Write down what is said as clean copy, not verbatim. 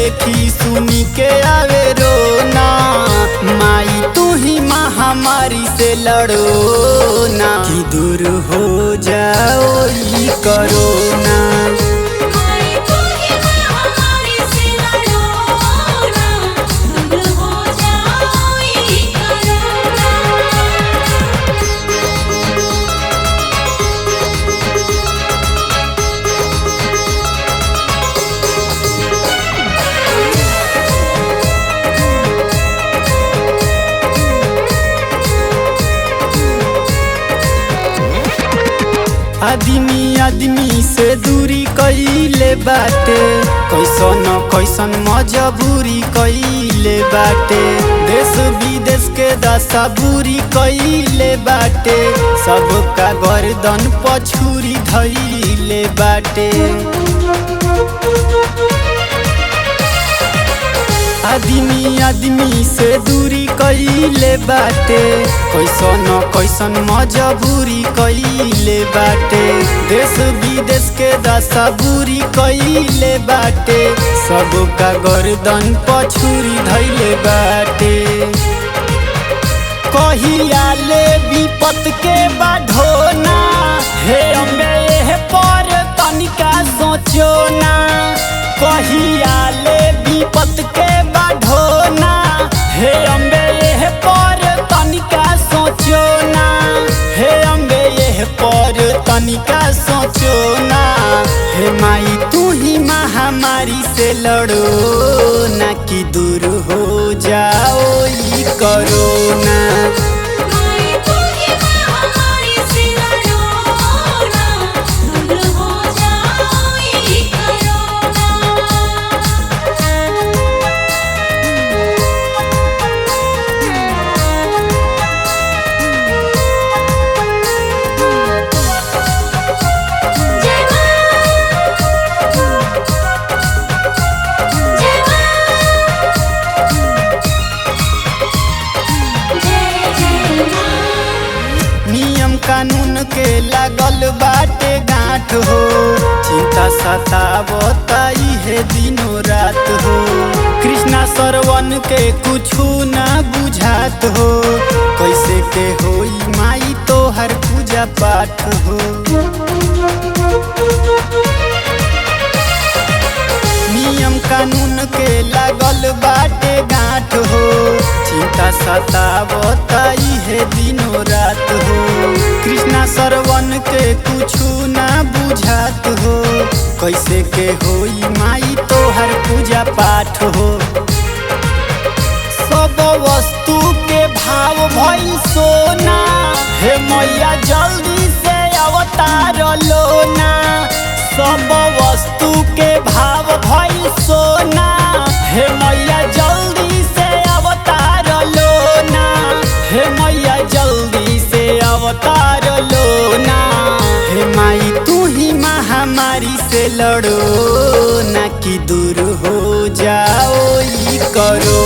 देखी सुनी के आवे रोना। माई तू ही महामारी से लड़ो ना, कि दूर हो जाओ ई कोरोना। आदमी आदमी से दूरी कइले बाटे, कैसन कैसन मजबूरी कइले बाटे। देश विदेश के दशा बुरी कइले बाटे, सबका गर्दन पछुरी धइले बाटे। आदमी आदमी से दूरी कइले बाटे, कैसन कैसन मजबूरी कइले बाटे। देश विदेश के दशा बुरी कइले बाटे, सबका गर्दन पछुरी धइले बाटे। कहिया ले विपत के बाढ़ोना, हे अम्बे एह पर तनिका सोचो ना। कहिया ले विपत के बाढ़ोना, हे अम्बे एह पर तनिका सोचो ना। हे अम्बे एह पर तनिका सोचो ना। हे माई तू ही महामारी से लड़ो ना, कि दूर हो जाओ ई कोरोना। कानून के लागल बाटे गांठ हो, चिंता सतावता इहे दिनों रात हो। कृष्णा सरवन के कुछु ना बुझात हो, कैसे के होई माई तोहर पूजा पाठ हो। नियम कानून के लागल बाटे गांठ हो, चिंता सतावता इहे दिनों रात हो। कृष्णा सरवन के कुछु ना बुझात हो, कैसे के होई माई तोहर पूजा पाठ हो। सब वस्तु के भाव भइल सोना, हे मैया जल्दी से अवतार लो ना। सब वस्तु के भाव भइल सोना, हे मैया जल्दी से अवतार लो ना। हे मैया जल्दी से अवतार लो ना। हे माई तू ही महामारी से लड़ो ना, कि दूर हो जाओ ई कोरोना।